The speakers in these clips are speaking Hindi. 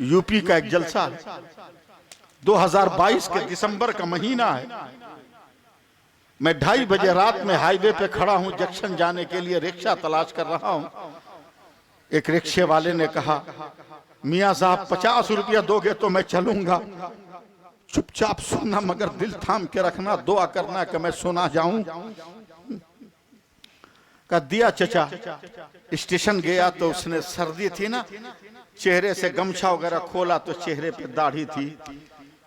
यूपी का एक जलसा है, 2022 के दिसंबर का महीना है। मैं 2:30 बजे रात में हाईवे पे खड़ा हूं, जंक्शन जाने के लिए रिक्शा तलाश कर रहा हूं। एक रिक्शे वाले ने कहा, मियां साहब 50 रुपया दोगे तो मैं चलूंगा। चुपचाप सुनना मगर दिल थाम के रखना, दुआ करना कि मैं सुना जाऊं। का दिया चचा। स्टेशन गया तो उसने सर्दी थी ना, चेहरे से गमछा वगैरह खोला तो चेहरे पे दाढ़ी थी।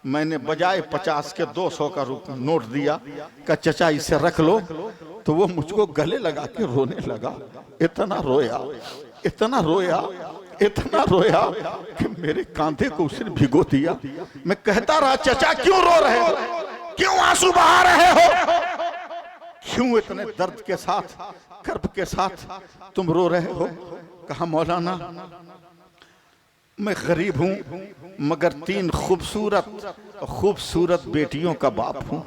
मैंने बजाय 50 के 200 का नोट दिया, का चचा इसे रख लो। तो वो मुझको गले लगा के रोने लगा। इतना रोया, इतना रोया, इतना रोया कि मेरे कांधे को उसने भिगो दिया। मैं कहता रहा, चचा क्यों रो रहे हो, क्यों आंसू बहा रहे हो, क्यों इतने दर्द के साथ, कर्ब के साथ तुम रो रहे हो। कहा, मौलाना मैं गरीब हूं मगर 3 खूबसूरत बेटियों का बाप हूं।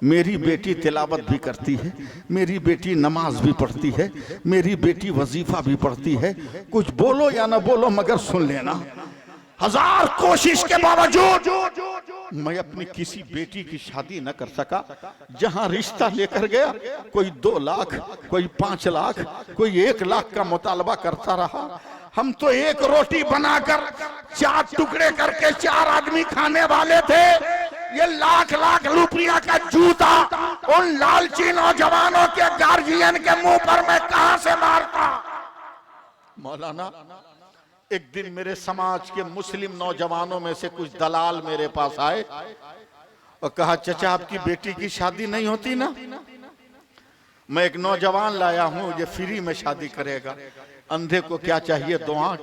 मेरी बेटी तिलावत भी करती है, मेरी बेटी नमाज भी पढ़ती है, मेरी बेटी वजीफा भी पढ़ती है। कुछ बोलो या ना बोलो मगर सुन लेना, 1000 कोशिश के बावजूद मैं अपनी किसी बेटी की शादी न कर सका। जहां रिश्ता लेकर गया, कोई 2 लाख, कोई 5 लाख, कोई 1 लाख का मुतालबा करता रहा। हम तो 1 रोटी बनाकर 4 टुकड़े करके 4 आदमी खाने वाले थे। ये लाख लाख रुपया का जूता उन लालची नौजवानों के गार्जियन के मुंह पर मैं कहां से मारता। मौलाना, एक दिन मेरे समाज के मुस्लिम नौजवानों में से कुछ दलाल मेरे पास आए और कहा, चचा आपकी बेटी की शादी नहीं होती ना। मैं एक नौजवान लाया हूं जो फ्री में शादी करेगा। अंधे को क्या चाहिए, 2 आंख।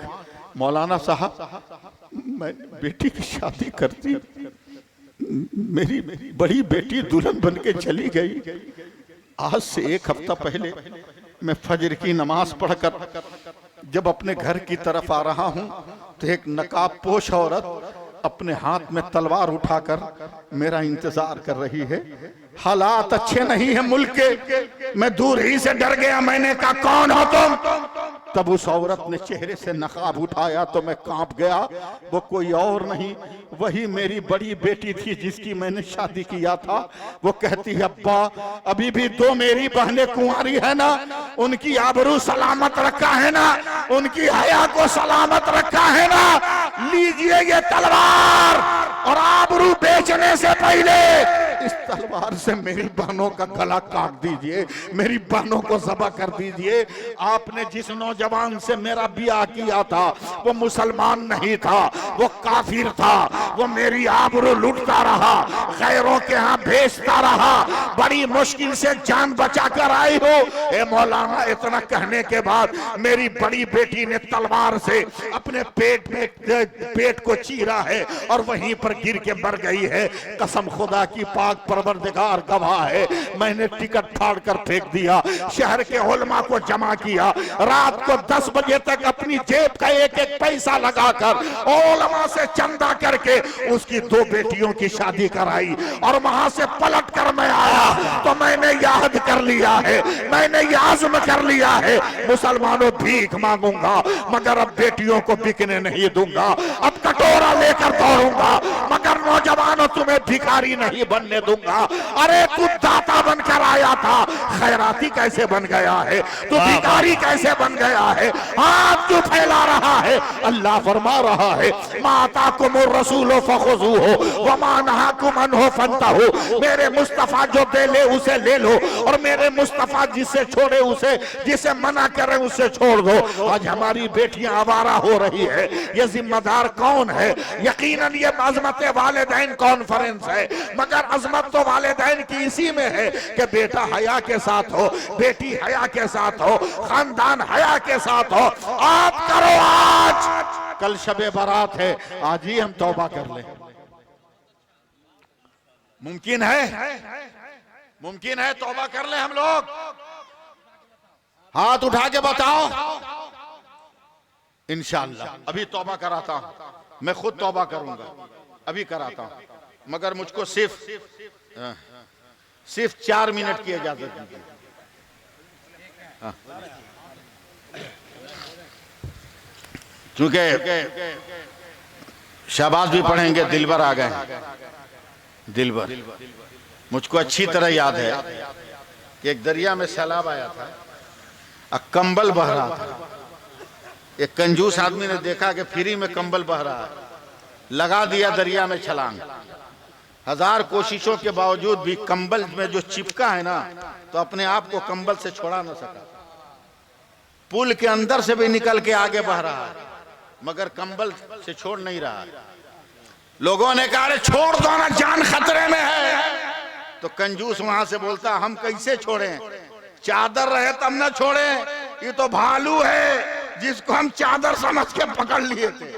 मौलाना साहब, मैं बेटी की शादी करती, मेरी बड़ी बेटी दुल्हन बन के चली गई। आज से 1 हफ्ता पहले मैं फजर की नमाज पढ़कर जब अपने घर की तरफ आ रहा हूं तो एक नकाब पोश औरत अपने हाथ में तलवार उठाकर मेरा इंतजार कर रही है। हालात अच्छे नहीं है मुल्क के। मैं दूर ही से डर गया। मैंने कहा, कौन हो तुम? तब उस औरत ने चेहरे से नकाब उठाया तो मैं कांप गया। वो कोई और नहीं, वही मेरी बड़ी बेटी थी जिसकी मैंने शादी किया था। वो कहती है, अब्बा अभी भी 2 मेरी बहनें कुंवारी है ना, उनकी आबरू सलामत रखा है ना, उनकी हया को सलामत रखा है ना। लीजिए ये तलवार और आबरू बेचने से पहले इस तलवार से मेरी बहनों का गला काट दीजिए, मेरी बहनों को ज़बह कर दीजिए। आपने जिस नौजवान से मेरा ब्याह किया था वो मुसलमान नहीं था, वो काफिर था। वो मेरी आबरू लूटता रहा, गैरों के यहाँ भेजता रहा। बड़ी मुश्किल से जान बचा कर आई हो। ए मौलाना, इतना कहने के बाद मेरी बड़ी बेटी ने तलवार से अपने पेट को चीरा है और वहीं पर गिर के मर गई है। कसम खुदा की, पाक परवरदिगार गवाह है, मैंने टिकट फाड़ कर फेंक दिया। शहर के उलमा को जमा किया, रात को 10 बजे तक अपनी जेब का 1-1 पैसा लगाकर उलमा से चंदा करके उसकी 2 बेटियों की शादी कराई। और वहां से पलट कर मैं आया तो मैंने याद कर लिया है, मैंने याज़्म कर लिया है, मुसलमानों भीख मांगूंगा मगर अब बेटियों को बिकने नहीं दूंगा। अब कटोरा लेकर दौड़ूंगा मगर नौजवानों तुम्हें भिखारी नहीं बनने दूंगा। अरे तू दाता बनकर आया था, खैराती कैसे बन गया है, तू भिखारी कैसे बन गया है, हाथ क्यों फैला रहा है। अल्लाह फरमा रहा है, माता कुमुर रसूलो फखुजू हो वमा नहाकुम अन्हु फंतहु। मेरे मुस्तफा जो दे ले उसे ले लो और मेरे मुस्तफा जिसे छोड़े उसे, जिसे मना करे उसे छोड़ दो। आज हमारी बेटियां आवारा हो रही है, ये जिम्मेदार कौन है? यकीनन ये अजमत वालिदैन कॉन्फ्रेंस है, मगर अजमत तो वालिदैन की इसी में है कि बेटा हया के साथ हो, बेटी हया के साथ हो, खानदान हया के साथ हो। आप करो, आज कल शबे बारात है, आज ही हम तौबा कर लें। मुमकिन है, मुमकिन है तौबा कर ले हम लोग। हाथ उठा के बताओ। इंशाअल्लाह अभी तौबा कराता हूं, मैं खुद तौबा करूंगा, अभी कराता हूं, मगर मुझको सिर्फ 4 मिनट की इजाजत दीजिए। चूंकि शहबाज भी पढ़ेंगे, दिलबर आ गए। दिलबर, मुझको अच्छी तरह याद है कि एक दरिया में सैलाब आया था, कंबल बह रहा था। एक कंजूस आदमी ने देखा कि फ्री में कंबल बह रहा है, लगा दिया दरिया में छलांग। 1000 कोशिशों के बावजूद भी कंबल में जो चिपका है ना, तो अपने आप को कंबल से छोड़ा ना सका। पुल के अंदर से भी निकल के आगे बह रहा है, मगर कंबल से छोड़ नहीं रहा। लोगों ने कहा, अरे छोड़ दो ना, जान खतरे में है। तो कंजूस वहां से बोलता, हम कैसे छोड़ें, चादर रहे तब ना छोड़े, ये तो भालू है जिसको हम चादर समझ के पकड़ लिए थे।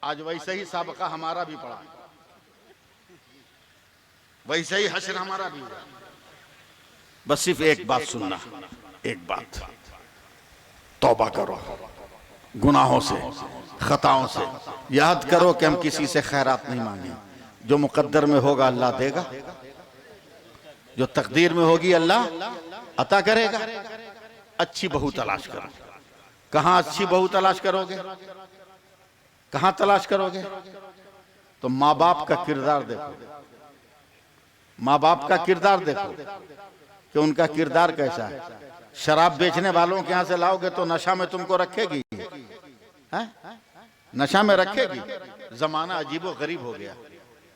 आज वैसे ही सबका हमारा भी पड़ा, वैसे ही हश्र हमारा भी हुआ। बस सिर्फ एक बात सुनना, एक बात, तौबा करो गुनाहों से, खताओं से। याद करो कि हम किसी से खैरात नहीं मांगे। जो मुकद्दर में होगा अल्लाह देगा, जो तकदीर में होगी अल्लाह अता करेगा। अच्छी बहू तलाश करो। कहां अच्छी बहू तलाश करोगे, कहां तलाश करोगे? तो माँ बाप का किरदार देखो, माँ बाप का किरदार देखो कि उनका किरदार कैसा है। शराब बेचने वालों के यहां से लाओगे तो नशा में तुमको रखेगी, है? नशा में रखेगी। जमाना अजीबो गरीब हो गया।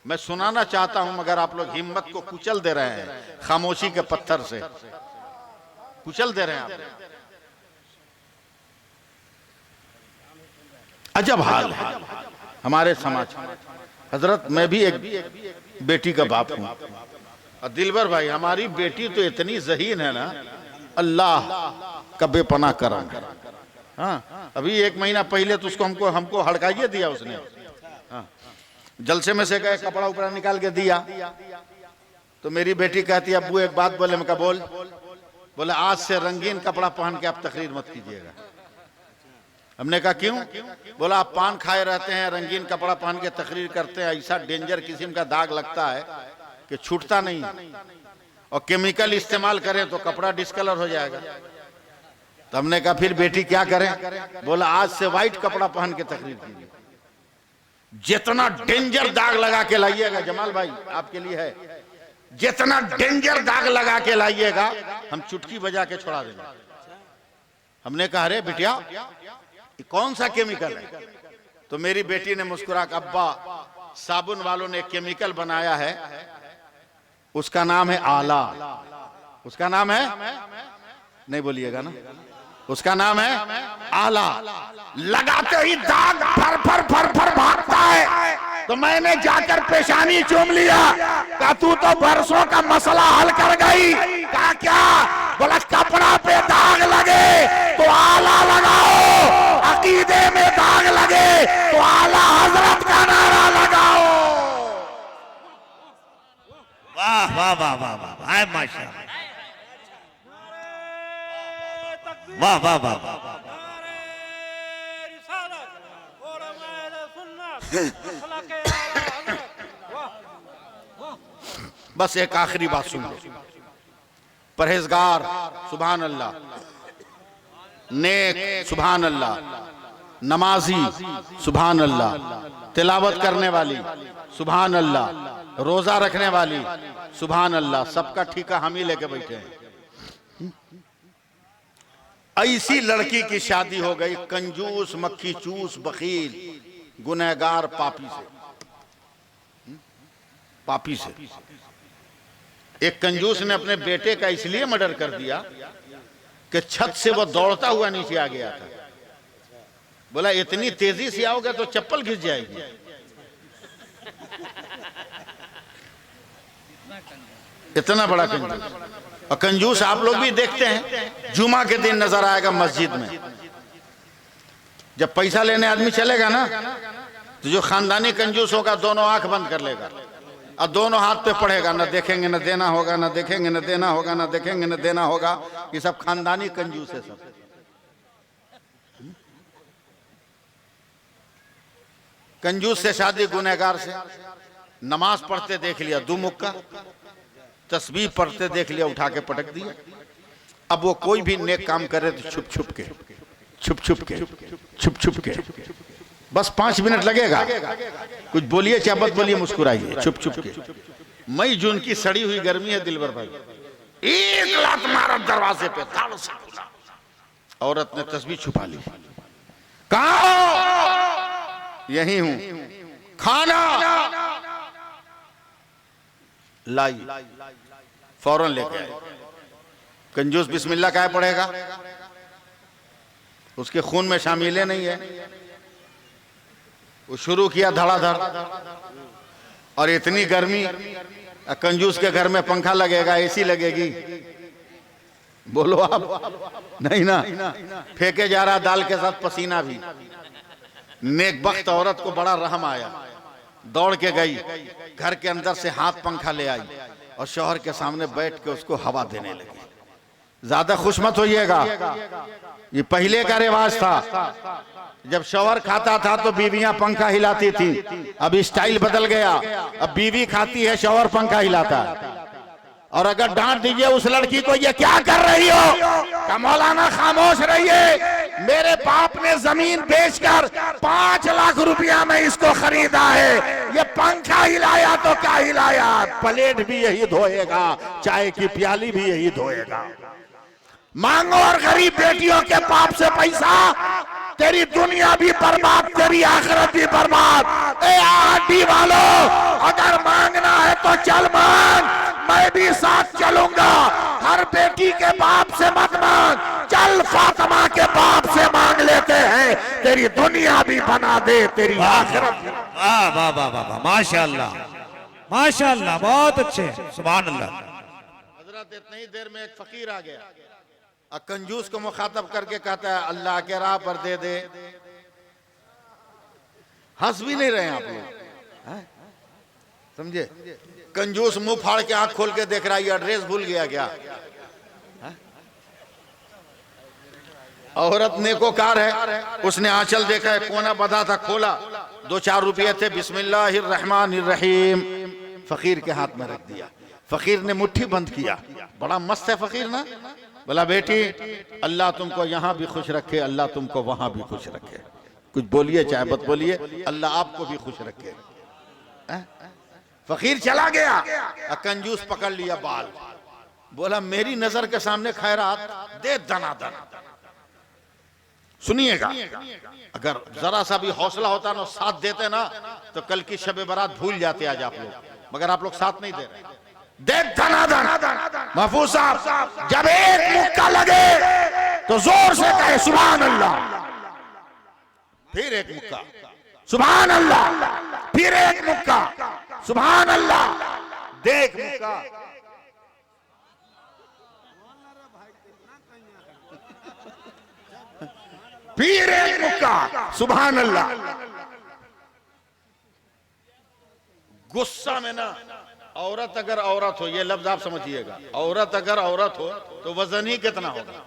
मैं सुनाना चाहता हूं मगर आप लोग हिम्मत को कुचल दे रहे हैं, खामोशी के पत्थर से कुचल दे रहे हैं आप। अजब हाल है हमारे समाज में। हजरत, मैं भी एक बेटी का बाप हूं, और दिलबर भाई, हमारी बेटी तो इतनी ज़हीन है ना, अल्लाह का बेपनाह करम। हाँ, अभी 1 महीना पहले तो उसको हमको हड़काइए दिया उसने। हाँ, जलसे में से गए, कपड़ा उपड़ा निकाल के दिया, तो मेरी बेटी कहती है, अब्बू एक बात बोले। मैं कहा बोल। बोले आज से रंगीन कपड़ा पहन के आप तकरीर मत कीजिएगा। हमने कहा क्यों? बोला आप पान खाए रहते हैं, रंगीन कपड़ा पहन के तकरीर करते हैं, ऐसा डेंजर किस्म का दाग लगता है कि छूटता नहीं, और केमिकल इस्तेमाल करें तो कपड़ा डिस्कलर हो जाएगा। तो हमने कहा फिर बेटी क्या करें? बोला आज से व्हाइट कपड़ा पहन के तकरीर कीजिए। जितना डेंजर दाग लगा के लाइएगा, जमाल भाई आपके लिए है, जितना डेंजर दाग लगा के लाइएगा हम चुटकी बजा के छोड़ा देंगे। हमने कहा अरे बिटिया कौन सा केमिकल है? तो मेरी बेटी ने मुस्कुरा कर, अब्बा साबुन वालों ने केमिकल बनाया है, उसका नाम है आला। उसका नाम है, नहीं बोलिएगा ना, उसका नाम है आला। लगाते ही दाग फर फर फर फर भागता है। तो मैंने जाकर पेशानी चूम लिया। कहा तू तो बरसों का मसला हल कर गई। कहा क्या? बोला कपड़ा पे दाग लगे तो आला लगाओ, अकीदे में दाग लगे तो आला हजरत का नारा लगाओ। वाह वाह वाह वाह वाह, आए माशाअल्लाह, वाह वाह वाह वाह। बस एक आखिरी बात सुन लो। परहेजगार सुभान अल्लाह, नेक सुभान अल्लाह, नमाजी सुभान अल्लाह, तिलावत करने वाली सुभान अल्लाह, रोजा रखने वाली सुभान अल्लाह, सबका ठीका हम ही लेके बैठे हैं। ऐसी लड़की की शादी हो गई कंजूस, मक्खी चूस, बखील, गुनहगार, पापी से। एक कंजूस ने अपने बेटे का इसलिए मर्डर कर दिया कि छत से वो दौड़ता हुआ नीचे आ गया था। बोला इतनी तेजी से आओगे तो चप्पल घिस जाएगी। इतना बड़ा कंजूस। और कंजूस आप लोग भी देखते हैं, जुमा के दिन नजर आएगा मस्जिद में। जब पैसा लेने आदमी चलेगा ना, तो जो खानदानी कंजूस होगा दोनों आंख बंद कर लेगा और दोनों हाथ पे पड़ेगा, न देखेंगे न देना होगा, न देखेंगे न देना होगा, न देखेंगे न देना होगा। ये सब खानदानी कंजूस है सब। कंजूस से शादी गुनहगार से। नमाज पढ़ते देख लिया दो मुक्का, तस्बीह पढ़ते देख लिया उठा के पटक दिया। अब वो कोई भी नेक काम करे तो छुप छुप के, छुप छुप के, बस 5 मिनट लगेगा। कुछ बोलिए चाहे मत बोलिए, मुस्कुराइए, छुप छुप के। मई जून की सड़ी हुई गर्मी है दिलबर भाई, एक लात मारा दरवाजे पे, ताड़ से खुला। औरत ने तस्बीह छुपा ली। कहाँ हो? यही हूं। खाना लाई, फौरन लेके आए। कंजूस बिस्मिल्लाह क्या पड़ेगा, उसके खून में शामिल नहीं है। वो शुरू किया धड़ाधड़, और इतनी गर्मी, कंजूस के घर में पंखा लगेगा, एसी लगेगी? बोलो आप, नहीं ना। फेंके जा रहा दाल के साथ पसीना भी। नेकबख्त औरत को बड़ा रहम आया, दौड़ के गई, घर के अंदर से हाथ पंखा ले आई और शौहर के सामने बैठ के उसको हवा देने लगी। ज्यादा खुश मत होइएगा, ये पहले का रिवाज था। जब शौहर खाता था तो बीवियां पंखा हिलाती थी, अब स्टाइल बदल गया। अब बीवी खाती है, शौहर पंखा हिलाता है। और अगर डांट दीजिए उस लड़की को, ये क्या कर रही हो, का मौलाना खामोश रहिए, मेरे बाप ने जमीन बेचकर 5 लाख रुपया में इसको खरीदा है, ये पंखा हिलाया तो क्या हिलाया, प्लेट भी यही धोएगा, चाय की प्याली भी यही धोएगा। मांगो और गरीब बेटियों के बाप से पैसा, तेरी दुनिया भी बर्बाद, तेरी आखिरत भी बर्बाद। ए आटी वालों, अगर मांगना है तो चल मांग, मैं भी साथ चलूंगा। हर बेटी के बाप से मत मांग, चल फातिमा के बाप से मांग लेते हैं, तेरी दुनिया भी बना दे, तेरी आखिरत भी। वाह वाह वाह वाह, माशाअल्लाह माशाअल्लाह, बहुत अच्छे, सुभान अल्लाह। हजरत इतनी देर में एक फकीर आ गया, कंजूस को मुखातब करके कहता है, अल्लाह के राह पर दे दे। हंस भी नहीं रहे आप लोग, समझे? कंजूस मुंह फाड़ के आंख खोल के देख रहा है, ये एड्रेस भूल गया क्या? औरत नेकोकार है, उसने आंचल देखा है, कोना बंधा था, खोला, 2-4 रुपये थे, बिस्मिल्लाहिर्रहमानिर्रहीम फकीर के हाथ में रख दिया। फकीर ने मुट्ठी बंद किया, बड़ा मस्त है फकीर ना। बोला, बेटी अल्लाह तुमको यहाँ भी खुश रखे, अल्लाह तुमको वहां भी खुश रखे। कुछ बोलिए चाहे मत बोलिए, अल्लाह आपको भी खुश रखे। फकीर चला गया, कंजूस पकड़ लिया बाल, बोला मेरी नजर के सामने खैरात दे दना। सुनिएगा, अगर जरा सा भी हौसला होता ना, साथ देते ना, तो कल की शब बारात भूल जाते आज आप लोग, मगर आप लोग साथ नहीं दे रहे। दे दना। महफूज साहब, जब एक मुक्का लगे तो जोर से कहे सुभान अल्लाह, फिर एक मुक्का सुभान अल्लाह, फिर एक मुक्का सुभान अल्लाह, देख मुक्का। फिर एक मुक्का सुभान अल्लाह। गुस्सा में ना, औरत अगर औरत हो, ये लफ्ज आप समझिएगा, औरत अगर औरत हो तो वजन ही कितना होगा।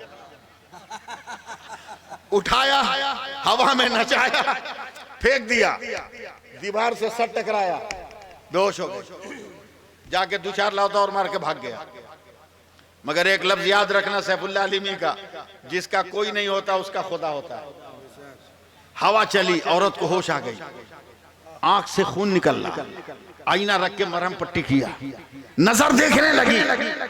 उठाया, हवा में नचाया, फेंक दिया, दीवार से सर टकराया, बेहोश हो गए, जाके 2-4 लौता और मार के भाग गया। मगर एक लफ्ज याद रखना सैफुल्लाह अलीमी का, जिसका कोई नहीं होता उसका खुदा होता है। हवा चली, औरत को होश आ गई, आंख से खून निकल रहा, आईना रख के मरहम पट्टी किया, नजर देखने लगी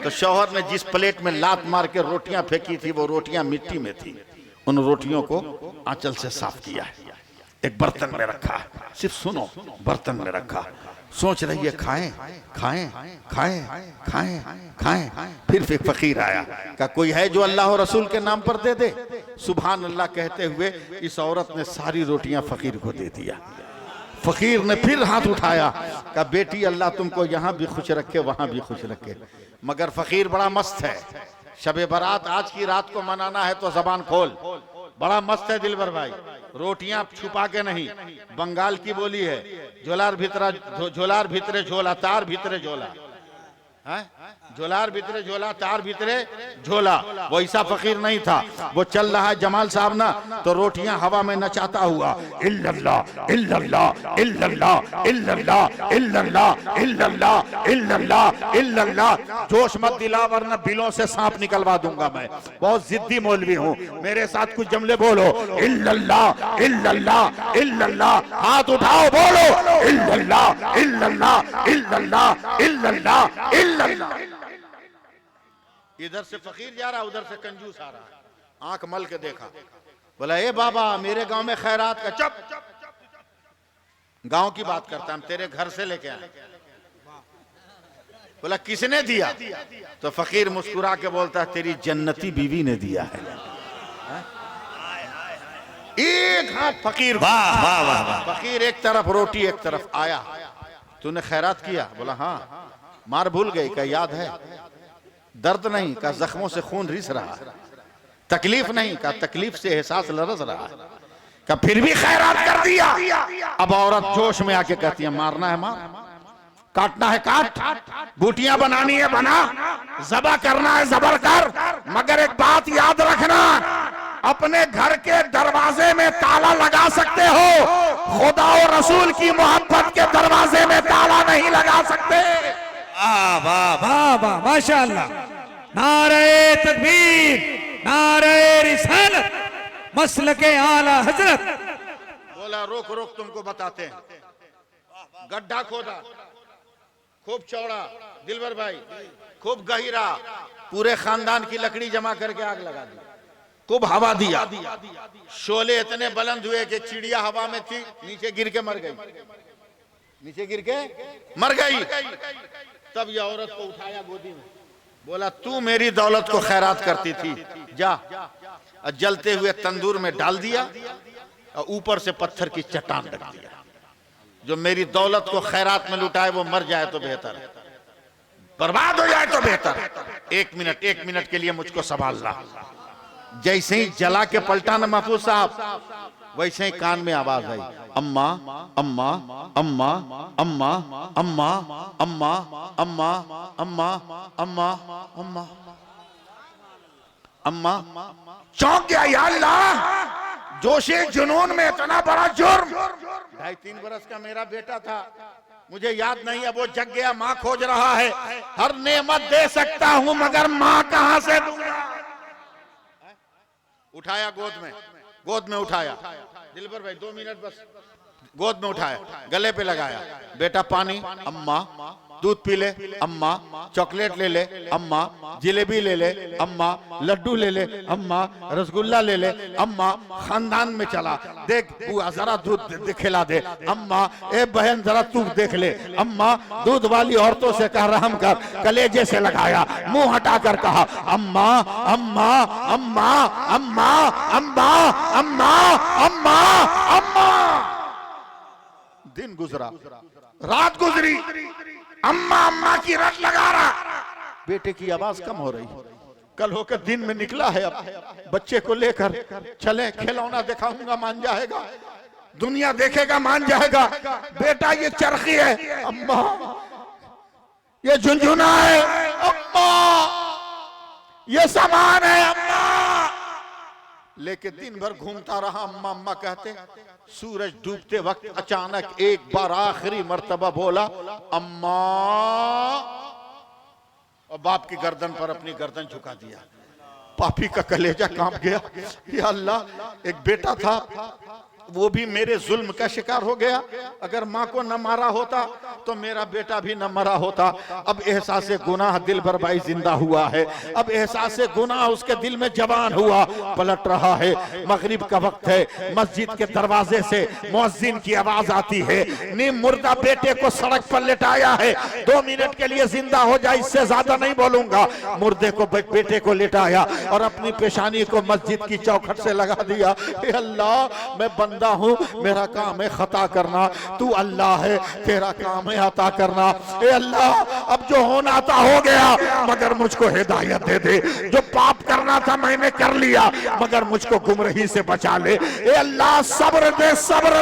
तो शौहर ने जिस प्लेट में लात मार के रोटियां फेंकी थी, वो रोटियां मिट्टी में थी। उन रोटियों को आंचल से साफ किया, एक बर्तन में रखा, सिर्फ सुनो, बर्तन में रखा, सोच रही है खाएं खाएं खाएं खाएं खाएं। फिर फकीर आया, का कोई है जो अल्लाह और रसूल के नाम पर दे दे? सुभान अल्लाह कहते हुए इस औरत ने सारी रोटियां फकीर को दे दिया। फकीर ने फिर हाथ उठाया, कहा बेटी अल्लाह तुमको यहाँ भी खुश रखे, वहां भी खुश रखे। मगर फकीर बड़ा मस्त है, शबे बारात आज की रात को मनाना है तो जबान खोल, बड़ा मस्त है दिलबर भाई। रोटियां छुपा के नहीं, बंगाल की बोली है, झोलार भीतरे झोला, तार भीतरे झोला, हैं? झोलार भीतरे झोला, तार भीतरे झोला। वो ऐसा फकीर नहीं था। वो चल रहा है जमाल साहब ना, तो रोटियां हवा में नचाता हुआ इल्लल्लाह इल्लल्लाह इल्लल्लाह इल्लल्लाह इल्लल्लाह इल्लल्लाह इल्लल्लाह इल्लल्लाह। जोश मत दिला वरना बिलों से सांप निकलवा दूंगा मैं। बहुत जिद्दी मौलवी हूँ। मेरे साथ कुछ जमले बोलो, इल्लल्लाह इल्लल्लाह इल्लल्लाह। हाथ उठाओ, बोलो इल्लल्लाह इल्लल्लाह इल्लल्लाह इल्लल्लाह इल्लल्लाह। इधर से फकीर जा रहा, उधर से कंजूस आ रहा है। आंख मल के देखा, बोला ए बाबा मेरे गांव में खैरात का। चुप, गांव की बात करता, हम तेरे घर से लेके आए। बोला किसने दिया? तो फकीर मुस्कुरा के बोलता है तेरी जन्नती बीवी ने दिया है। एक हाथ फकीर, वाह वाह वाह वाह। फकीर एक तरफ रोटी एक तरफ आया। तूने खैरात किया? बोला हाँ। मार भूल गई? क्या याद है? दर्द नहीं? का जख्मों से खून रिस रहा। तकलीफ नहीं? का तकलीफ से एहसास लरस रहा। का फिर भी खैरात कर दिया। अब औरत जोश में आके कहती है मारना है मार, काटना है काट, बूटियां बनानी है बना, जबा करना है जबर कर, मगर एक बात याद रखना, अपने घर के दरवाजे में ताला लगा सकते हो, खुदा और रसूल की मोहब्बत के दरवाजे में ताला नहीं लगा सकते। वाह वाह वाह वाह, माशाअल्लाह। नारे तकबीर, नारे रिसालत, मसलके आला हजरत। बोला रोक रोक, तुमको बताते हैं। गड्ढा खोदा, खूब चौड़ा, दिलबर भाई खूब गहिरा, पूरे खानदान की लकड़ी जमा करके आग लगा दी, खूब हवा दिया, शोले इतने बुलंद हुए कि चिड़िया हवा में थी, नीचे गिर के मर गई, नीचे गिर के मर गई। तब यह औरत को उठाया गोदी में, बोला तू मेरी दौलत को खैरात करती थी, जा। जलते हुए तंदूर में डाल दिया और ऊपर से पत्थर की चट्टान रख दिया। जो मेरी दौलत को खैरात में लुटाए वो मर जाए तो बेहतर है, बर्बाद हो जाए तो बेहतर है। एक मिनट के लिए मुझको संभालना। जैसे ही जला के पलटा ना महफूज साहब, वैसे ही कान में आवाज आई, अम्मा अम्मा अम्मा अम्मा अम्मा अम्मा अम्मा अम्मा अम्मा अम्मा अम्मा। चौंक गया, या अल्लाह, जोशे जुनून में इतना बड़ा जुर्म। 2.5-3 बरस का मेरा बेटा था, मुझे याद नहीं, अब वो जग गया, माँ खोज रहा है। हर नेमत दे सकता हूं मगर माँ कहां से दूंगा। उठाया गोद में उठाया, दिलबर भाई 2 मिनट बस, गोद में उठाया, गले पे लगाया, बेटा पानी, अम्मा दूध पी ले, अम्मा चॉकलेट ले ले, अम्मा जिलेबी ले ले, अम्मा लड्डू ले ले, अम्मा रसगुल्ला ले ले, अम्मा खानदान में चला, देख बुआ जरा दूध खिला दे, अम्मा ए बहन जरा तू देख ले, अम्मा दूध वाली औरतों से कह रहम कर, कलेजे से लगाया, मुंह हटाकर कहा अम्मा अम्मा अम्मा अम्मा अम्मा अम्मा अम्मा अम्मा। दिन गुजरा, रात गुजरी, अम्मा अम्मा की रट लगा रहा। बेटे की आवाज कम हो रही, कल होकर दिन में निकला है, अब बच्चे को लेकर चले, खिलौना दिखाऊंगा मान जाएगा, दुनिया देखेगा मान जाएगा। बेटा ये चरखी है अम्मा, ये झुनझुना है अम्मा, ये सामान है अम्मा। लेके दिन भर घूमता रहा, अम्मा अम्मा कहते। सूरज डूबते वक्त अचानक एक बार आखिरी मर्तबा बोला अम्मा, और बाप की गर्दन पर अपनी गर्दन झुका दिया। पापी का कलेजा कांप गया, या अल्लाह एक बेटा था, वो भी मेरे जुल्म का शिकार हो गया। अगर माँ को न मारा होता तो मेरा बेटा भी न मरा होता। अब एहसास गुनाह दिल भर भाई जिंदा हुआ है, अब एहसास गुनाह उसके दिल में जवान हुआ, पलट रहा है। मगरिब का वक्त है, मस्जिद के दरवाजे से मुअज्जिन की आवाज आती है, नीम मुर्दा बेटे को सड़क पर लेटाया है, 2 मिनट के लिए जिंदा हो जाए, इससे ज्यादा नहीं बोलूंगा। मुर्दे को बेटे को लेटाया और अपनी पेशानी को मस्जिद की चौखट से लगा दिया। अल्लाह मैं बंदा हूं, मेरा काम है खता करना, तू अल्लाह है, तेरा काम है अता करना। ए अल्लाह अब जो होना था हो गया, मगर मुझको हिदायत दे दे, जो पाप करना करना था मैंने कर लिया, मगर मुझको गुमराही से बचा ले। ए अल्लाह सब्र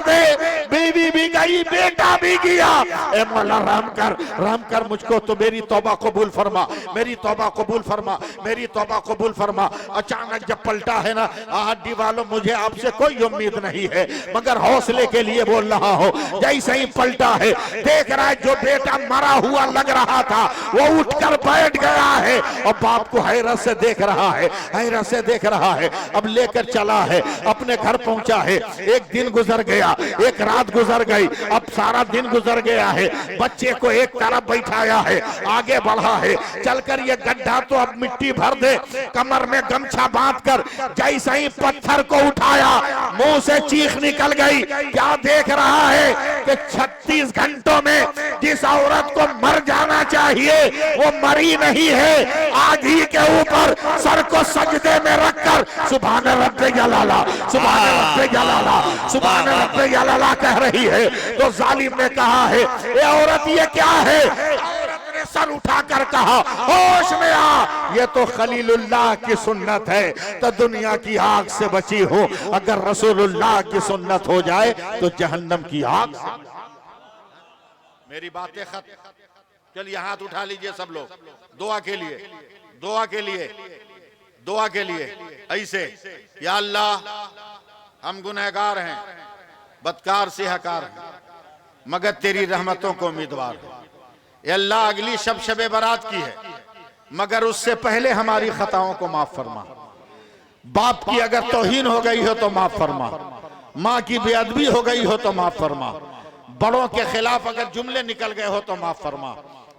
दे, बीवी भी गई, बेटा भी गया। ए मौला रहम कर मुझको, तो मेरी तौबा कबूल फरमा, मेरी तौबा कबूल फरमा, मेरी तौबा कबूल फरमा। अचानक जब पलटा है ना, हड्डी वालों, मुझे आपसे कोई उम्मीद नहीं है, मगर हौसले के लिए बोल रहा हो। जैसे ही पलटा है, देख रहा है जो बेटा मरा हुआ लग रहा था वो उठकर बैठ गया है और बाप को हैरत से देख रहा है, हैरत से देख रहा है। अब लेकर चला है, अपने घर पहुंचा है। एक दिन गुजर गया, एक रात गुजर गई, अब सारा दिन गुजर गया है। बच्चे को एक तरफ बैठाया है, आगे बढ़ा है, चलकर ये गड्ढा तो अब मिट्टी भर दे, कमर में गमछा बांधकर जैसे ही पत्थर को उठाया, मुंह से चीख निकल गई। क्या देख रहा है कि 36 घंटों में जिस औरत को मर जाना चाहिए वो मरी नहीं है, आग ही के ऊपर सर को सजदे में रखकर सुभान रब्बे जलाला, सुभान रब्बे जलाला, सुभान रब्बे जलाला कह रही है। तो जालिम ने कहा है, ये औरत ये क्या है? औरत ने सर उठाकर कहा, होश में आ, ये तो खलीलुल्लाह की सुन्नत है, तो दुनिया की आग से बची हो। अगर रसूलुल्लाह की सुन्नत हो जाए तो जहन्नम की आग। मेरी बातें खत्म। चलिए हाथ उठा लीजिए सब लोग, दुआ के लिए, दुआ के लिए, दुआ के लिए। ऐसे, या अल्लाह हम गुनहगार हैं, बदकार सेहकार हैं, मगर तेरी रहमतों को उम्मीदवार है। या अल्लाह अगली शब बारात की है, मगर उससे पहले हमारी खताओं को माफ फरमा। बाप की अगर तौहीन हो गई हो तो माफ फरमा, माँ की बेअदबी हो गई हो तो माफ फरमा, बड़ों के खिलाफ अगर जुमले निकल गए हो तो माफ फरमा,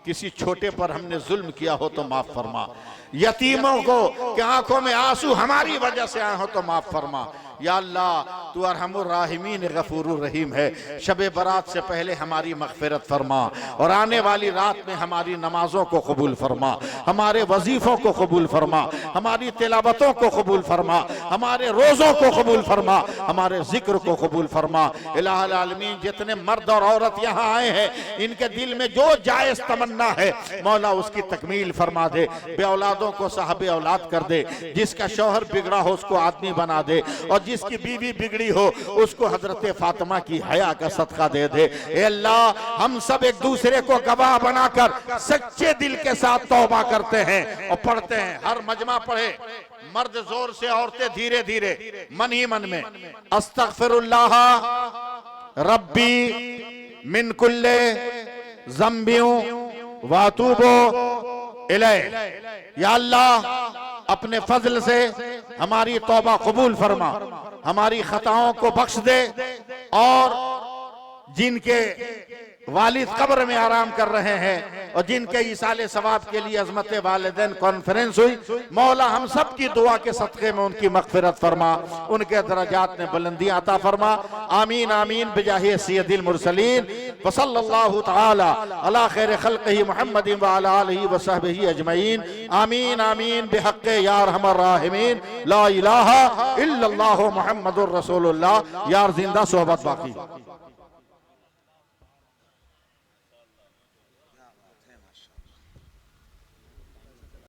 किसी छोटे पर हमने जुल्म किया हो तो माफ फरमा, यतीमों को कि आंखों में आंसू हमारी वजह से आए हो तो माफ फरमा। या अल्लाह तू अरहमुर राहिमीन गफूरुर रहीम है। शबे बरात से पहले हमारी मगफिरत फरमा और आने वाली रात में हमारी नमाजों को कबूल फरमा, हमारे वजीफों को कबूल फरमा, हमारी तिलावतों को कबूल फरमा, हमारे रोज़ों को कबूल फरमा, हमारे जिक्र को कबूल फरमा। इलाहुल आलमीन जितने मर्द और औरत यहाँ आए हैं, इनके दिल में जो जायज़ तमन्ना है मौला उसकी तकमील फरमा दे। बे औलादों को साहब औलाद कर दे, जिसका शौहर बिगड़ा हो उसको आदमी बना दे, और जिसकी बीवी बिगड़ी हो उसको हजरत फातिमा की हया का सदका दे दे। ए अल्लाह हम सब एक दूसरे को गवाह बनाकर सच्चे दिल के साथ तौबा करते हैं और पढ़ते हैं। हर मजमा पढ़े, मर्द जोर से, औरतें धीरे धीरे, मन ही मन में, अस्तगफिरुल्लाह रब्बी मिन कुल्ले ज़म्बियों वातूबो इलै। या अल्लाह अपने फजल से हमारी तौबा कबूल फरमा, हमारी खताओं को बख्श दे, और जिनके वालिद कब्र में आराम कर रहे हैं और जिनके इसाले सवाब के लिए अज़मत वालिदैन कॉन्फ्रेंस हुई, मौला हम सब की दुआ के सदक़े में उनकी मग़फ़िरत फरमा, उनके दरजात में बुलंदी अता फरमा। आमीन आमीन बिजाहि सय्यदिल मुरसलीन व सल्लल्लाहु तआला अला खैर खल्क़िही मुहम्मदिन व अला आलिहि व सहबिही अजमईन। आमीन आमीन बिहक़्क़ि या अरहमर राहिमीन। ला इलाहा इल्लल्लाहु मुहम्मदुर रसूलुल्लाह। यार जिंदा सोहबत बाकी।